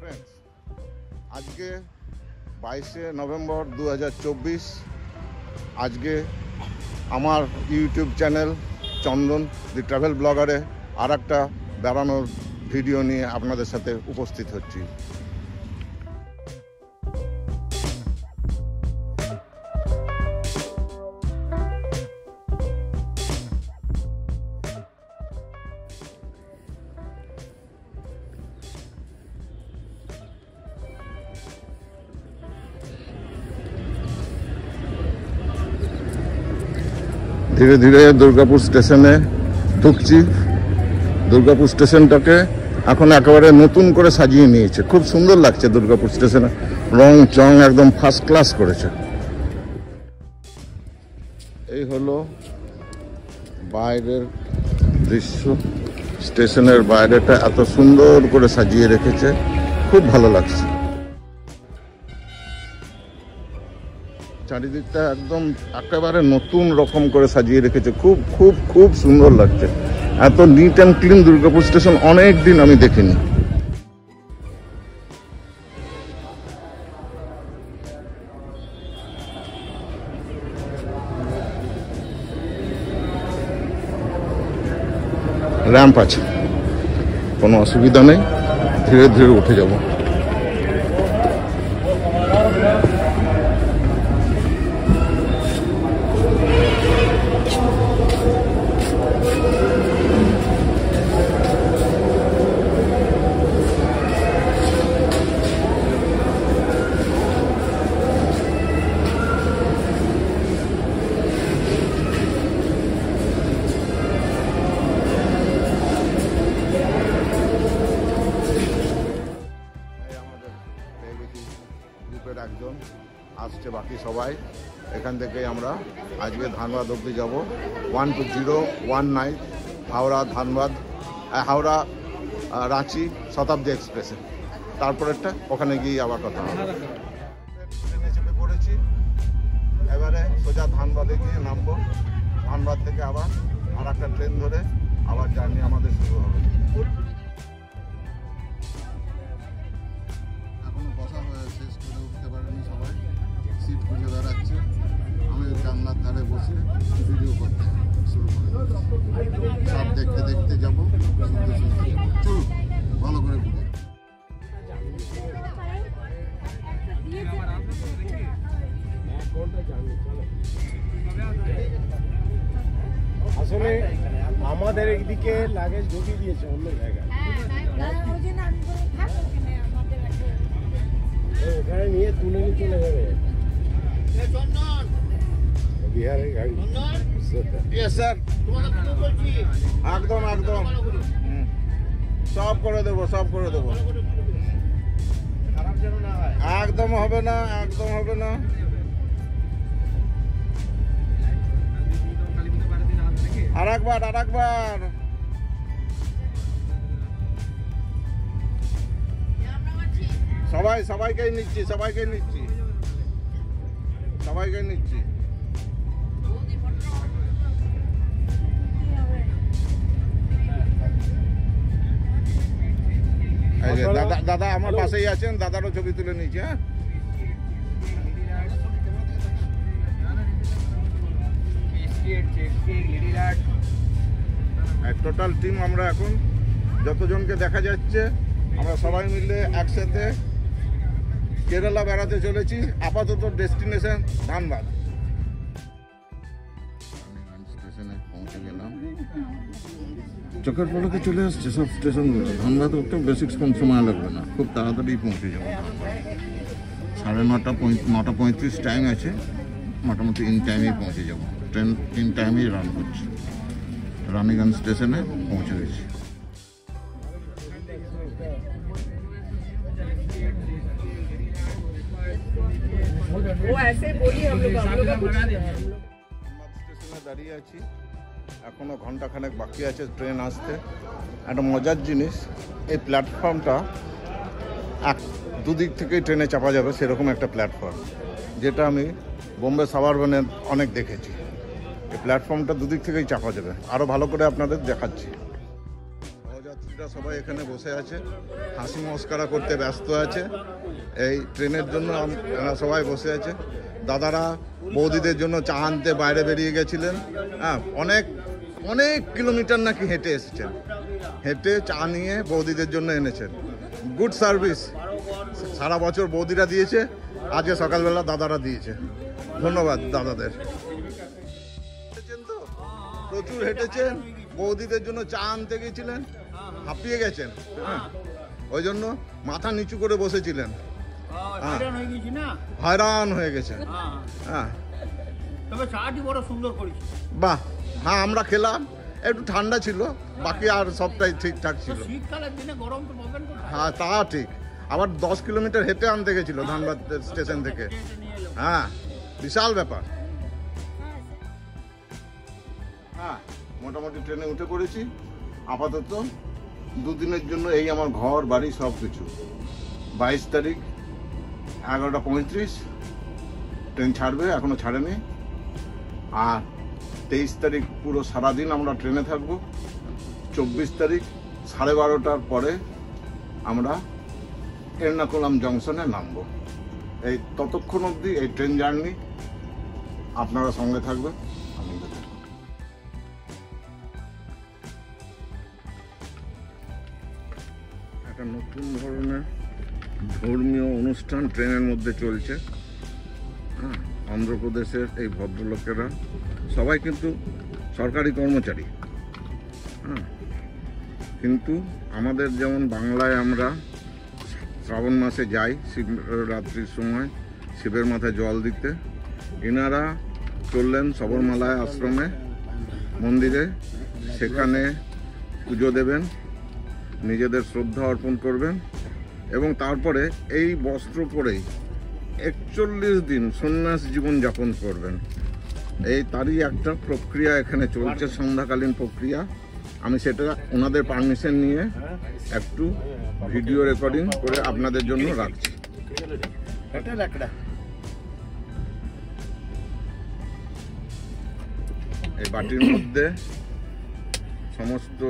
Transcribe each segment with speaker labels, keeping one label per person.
Speaker 1: Friends, আজকে 22শে November 2024। আজকে আমার YouTube channel Chandan the travel ব্লগারে আর একটা বেড়ানোর ভিডিও নিয়ে আপনাদের সাথে উপস্থিত হচ্ছি। ধীরে ধীরে দুর্গাপুর স্টেশনে ঢুকছি। দুর্গাপুর স্টেশনটাকে এখন একেবারে নতুন করে সাজিয়ে নিয়েছে, খুব সুন্দর লাগছে। দুর্গাপুর স্টেশনে রং চং একদম ফার্স্ট ক্লাস করেছে। এই হলো বাইরের দৃশ্য। স্টেশনের বাইরেটা এত সুন্দর করে সাজিয়ে রেখেছে, খুব ভালো লাগছে। চারিদিকটা একদম একেবারে নতুন রকম করে সাজিয়ে রেখেছে, খুব খুব খুব সুন্দর লাগছে। এত neat and clean Durgapur station অনেক দিন আমি দেখিনি। র্যাম্প আছে, কোনো অসুবিধা নেই, ধীরে ধীরে উঠে যাব। গ্রুপের একজন আসছে, বাকি সবাই এখান থেকে আমরা আজকে ধানবাদ অবধি যাব। 12019 হাওড়া ধানবাদ, হাওড়া রাঁচি শতাব্দী এক্সপ্রেসে। তারপরেরটা ওখানে গিয়ে আবার কথা হবে। ট্রেনে চেপে পড়েছি, এবারে সোজা ধানবাদে গিয়ে নামবো। ধানবাদ থেকে আবার আর একটা ট্রেন ধরে আবার জার্নি আমাদের শুরু হবে। শেষ করে উঠতে পারেনি সবাই, সিট খুঁজে বেড়াচ্ছে। আমি জানলার ধারে বসে ভিডিও করতে শুরু করে সব দেখতে দেখতে যাবো, শুনতে শুনতে চলুন ভালো করে ঘুরে।
Speaker 2: আসলে আমাদের একদিকে লাগেজ ঢুকিয়ে দিয়েছে অন্য জায়গায়, ওখানে নিয়ে তুলে নিয়ে চলে যাবে বিহারের গাড়ি।
Speaker 1: স্যার, একদম একদম সব করে দেবো, সব করে দেবো। একদম হবে না, একদম হবে না। আর একবার, আর একবার। সবাইকে নিচ্ছি, সবাইকে নিচ্ছি, সবাইকে নিচ্ছি। দাদা আমার পাশেই আছেন, দাদারও ছবি তুলে নিচ্ছি। হ্যাঁ, টোটাল টিম আমরা এখন যতজনকে দেখা যাচ্ছে আমরা সবাই মিলে একসাথে কেরালা বেড়াতে চলেছি। আপাতত ডেস্টিনেশন ধানবাদ। স্টেশনে পৌঁছে গেলাম, চোখের পলকে চলে আসছে সব স্টেশনগুলো। ধানবাদ একটু বেশিক্ষণ সময় লাগবে না, খুব তাড়াতাড়ি পৌঁছে যাবো। 9:35 টাইম আছে, মোটামুটি ইন টাইমেই পৌঁছে যাবো। ট্রেন ইন টাইমেই রান করছে। রানীগঞ্জ স্টেশনে পৌঁছে গেছি। স্টেশনে দাঁড়িয়ে আছি, এখনো ঘন্টাখানেক বাকি আছে ট্রেন আসতে। একটা মজার জিনিস, এই প্ল্যাটফর্মটা দুদিক থেকেই ট্রেনে চাপা যাবে, সেরকম একটা প্ল্যাটফর্ম, যেটা আমি বোম্বে সাবারবানে অনেক দেখেছি। এই প্ল্যাটফর্মটা দুদিক থেকেই চাপা যাবে। আরও ভালো করে আপনাদের দেখাচ্ছি। সহযাত্রীরা সবাই এখানে বসে আছে, হাসি মস্করা করতে ব্যস্ত আছে। এই ট্রেনের জন্য এরা সবাই বসে আছে। দাদারা বৌদিদের জন্য চা আনতে বাইরে বেরিয়ে গেছিলেন। হ্যাঁ, অনেক অনেক কিলোমিটার নাকি হেঁটে এসেছেন, হেঁটে চা নিয়ে বৌদিদের জন্য এনেছেন। গুড সার্ভিস, সারা বছর বৌদিরা দিয়েছে, আজকে সকালবেলা দাদারা দিয়েছে। ধন্যবাদ দাদাদের। তো প্রচুর হেঁটেছেন, বৌদিদের জন্য চা আনতে গেছিলেন, হাঁপিয়ে গেছেন। হ্যাঁ, ওই জন্য মাথা নিচু করে বসেছিলেন, হয়রান হয়ে গেছে। হ্যাঁ,
Speaker 3: তবে চাটি বড় সুন্দর করেছে।
Speaker 1: বাহ, হ্যাঁ আমরা খেলাম, একটু ঠান্ডা ছিল, বাকি আর সবটাই ঠিকঠাক ছিল।
Speaker 3: শীতকালের দিনে গরম তো পাবেন কোথায়?
Speaker 1: হ্যাঁ তা ঠিক। আবার 10 কিলোমিটার হেঁটে আনতে গেছিল ধানবাদ স্টেশন থেকে। হ্যাঁ, বিশাল ব্যাপার। হ্যাঁ, মোটামুটি ট্রেনে উঠে পড়েছি। আপাতত দুদিনের জন্য এই আমার ঘর বাড়ি সব কিছু। 22 তারিখ 11:35 ট্রেন ছাড়বে, এখনো ছাড়েনি। আর 23 তারিখ পুরো সারাদিন আমরা ট্রেনে থাকবো। 24 তারিখ 12:30টার পরে আমরা এর্নাকুলাম জংশনে নামবো। এই ততক্ষণ অবধি এই ট্রেন জার্নি আপনারা সঙ্গে থাকবেন। একটা নতুন ধরনের ধর্মীয় অনুষ্ঠান ট্রেনের মধ্যে চলছে। হ্যাঁ, অন্ধ্রপ্রদেশের এই ভদ্রলোকেরা সবাই কিন্তু সরকারি কর্মচারী। হ্যাঁ, কিন্তু আমাদের যেমন বাংলায় আমরা শ্রাবণ মাসে যাই শিবরাত্রির সময় শিবের মাথায় জল দিতে, এনারা চললেন সবরমালায় আশ্রমে মন্দিরে, সেখানে পুজো দেবেন, নিজেদের শ্রদ্ধা অর্পণ করবেন এবং তারপরে এই বস্ত্র পরেই 41 দিন সন্ন্যাস জীবন যাপন করবেন। এই তারই একটা প্রক্রিয়া এখানে চলছে, সন্ধ্যাকালীন প্রক্রিয়া। আমি সেটা ওনাদের পারমিশন নিয়ে একটু ভিডিও রেকর্ডিং করে আপনাদের জন্য রাখছি। এই বাটির মধ্যে সমস্ত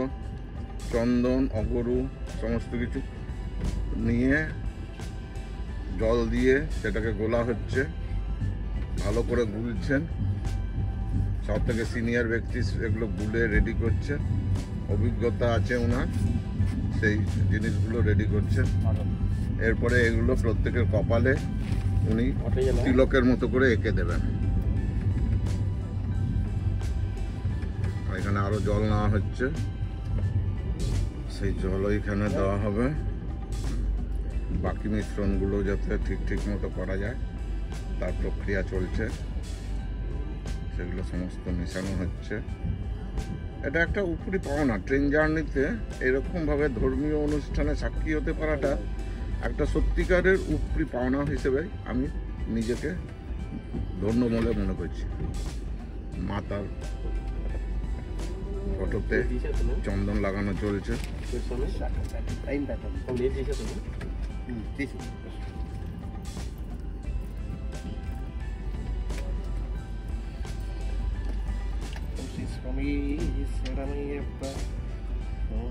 Speaker 1: চন্দন, অগরু সমস্ত কিছু নিয়ে জল দিয়ে সেটাকে গোলা হচ্ছে, ভালো করে গুলছেন। সব থেকে সিনিয়র ব্যক্তি এগুলো গুলে রেডি করছে, অভিজ্ঞতা আছে ওনার, সেই জিনিসগুলো রেডি করছেন। এরপরে এগুলো প্রত্যেকের কপালে উনি তিলকের মতো করে এঁকে দেবেন। এখানে আরো জল নেওয়া হচ্ছে, সেই জল এখানে দেওয়া হবে। বাকি মিশ্রণগুলো যাতে ঠিক মতো করা যায় তার প্রক্রিয়া চলছে, সেগুলো সমস্ত মেশানো হচ্ছে। এটা একটা উপরি পাওনা ট্রেন জার্নিতে এরকমভাবে ধর্মীয় অনুষ্ঠানে সাক্ষী হতে পারাটা একটা সত্যিকারের উপরি পাওনা হিসেবে আমি নিজেকে ধন্য বলে মনে করছি। মাতার ফটোতে চন্দন লাগানো চলছে।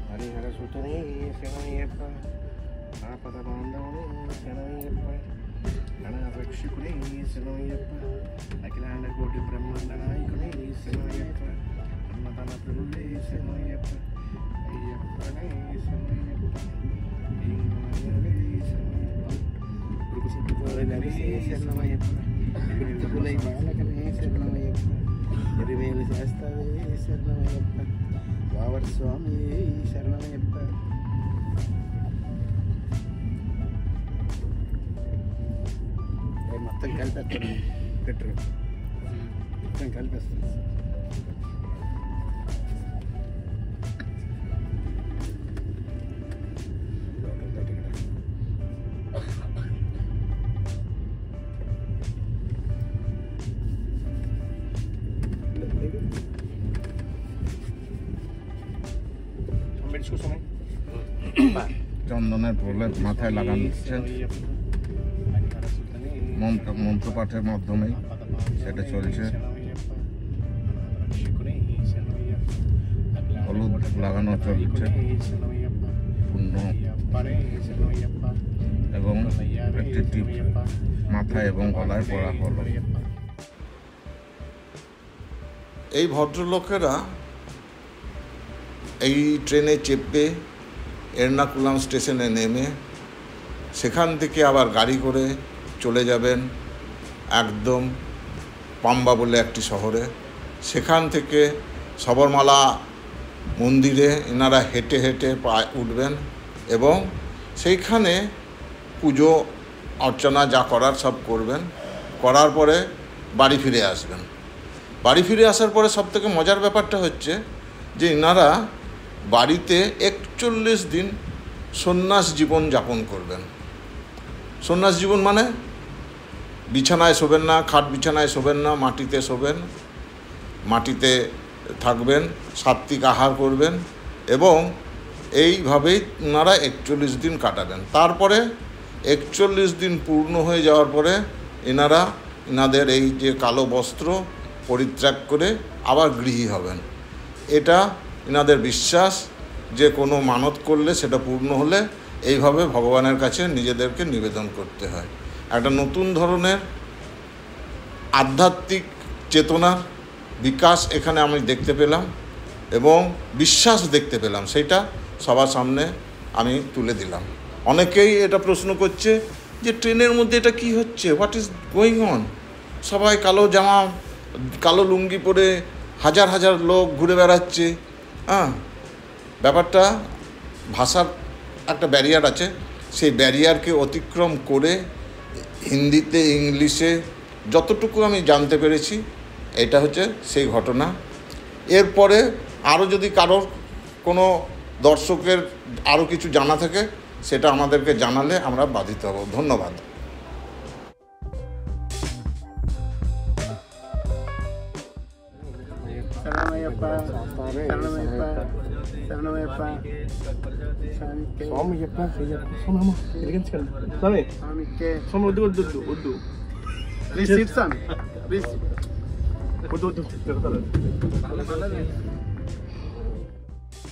Speaker 2: హరిహర సుతనే శరణయ్యప్ప, ఆపద బాంధవుని శరణయ్యప్ప, గణాపక్షికుని శరణయ్యప్ప, అఖిలాండ కోటి బ్రహ్మాండ నాయకుని శరణయ్యప్ప, అన్నదాన ప్రభులే శరణయ్యప్ప, అయ్యప్పనే శరణయ్యప్ప, శరణయ్యప్ప, శరణయ్యప్ప, శరణయ్యప్ప, ఎరివేలు చేస్తావే శరణయ్యప్ప, వావర్ స్వామి శరణయ్యప్ప. మొత్తం కలిపేస్తాను, పెట్టరు మొత్తం కలిపేస్తాను.
Speaker 1: চন্দনের প্রলেপ মাথায় লাগাচ্ছেন, মন্ত্রপাঠের মাধ্যমেই সেটা চলছে। হলুদ লাগানো চলছে। সম্পূর্ণ এবং একটি টিপ মাথায় এবং গলায় পরা হলো। এই ভদ্রলোকেরা এই ট্রেনে চেপে এর্নাকুলাম স্টেশনে নেমে সেখান থেকে আবার গাড়ি করে চলে যাবেন একদম পাম্বা বলে একটি শহরে। সেখান থেকে শবরমালা মন্দিরে এনারা হেঁটে হেঁটে উঠবেন এবং সেইখানে পুজো অর্চনা যা করার সব করবেন, করার পরে বাড়ি ফিরে আসবেন। বাড়ি ফিরে আসার পরে সবথেকে মজার ব্যাপারটা হচ্ছে যে এনারা বাড়িতে 41 দিন সন্ন্যাস জীবন যাপন করবেন। সন্ন্যাস জীবন মানে বিছানায় শোবেন না, খাট বিছানায় শোবেন না, মাটিতে শোবেন, মাটিতে থাকবেন, সাত্ত্বিক আহার করবেন এবং এইভাবেই ওনারা 41 দিন কাটাবেন। তারপরে 41 দিন পূর্ণ হয়ে যাওয়ার পরে এনাদের এই যে কালো বস্ত্র পরিত্যাগ করে আবার গৃহী হবেন। এটা এনাদের বিশ্বাস যে কোনো মানত করলে সেটা পূর্ণ হলে এইভাবে ভগবানের কাছে নিজেদেরকে নিবেদন করতে হয়। একটা নতুন ধরনের আধ্যাত্মিক চেতনার বিকাশ এখানে আমি দেখতে পেলাম এবং বিশ্বাস দেখতে পেলাম, সেটা সবার সামনে আমি তুলে দিলাম। অনেকেই এটা প্রশ্ন করছে যে ট্রেনের মধ্যে এটা কি হচ্ছে, হোয়াট ইজ গোয়িং অন? সবাই কালো জামা কালো লুঙ্গি পরে হাজার হাজার লোক ঘুরে বেড়াচ্ছে। ব্যাপারটা ভাষার একটা ব্যারিয়ার আছে, সেই ব্যারিয়ারকে অতিক্রম করে হিন্দিতে ইংলিশে যতটুকু আমি জানতে পেরেছি এটা হচ্ছে সেই ঘটনা। এরপরে আরও যদি কারোর কোনো দর্শকের আরও কিছু জানা থাকে সেটা আমাদেরকে জানালে আমরা বাধিত হব। ধন্যবাদ।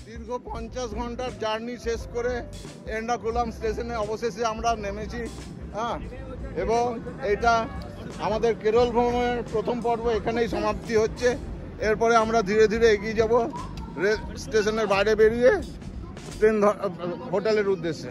Speaker 1: দীর্ঘ 50 ঘন্টার জার্নি শেষ করে এর্নাকুলাম স্টেশনে অবশেষে আমরা নেমেছি। এবং এটা আমাদের কেরল ভ্রমণের প্রথম পর্ব এখানেই সমাপ্তি হচ্ছে। এরপরে আমরা ধীরে ধীরে এগিয়ে যাব রেল স্টেশনের বাইরে বেরিয়ে ট্রেন হোটেলের উদ্দেশ্যে।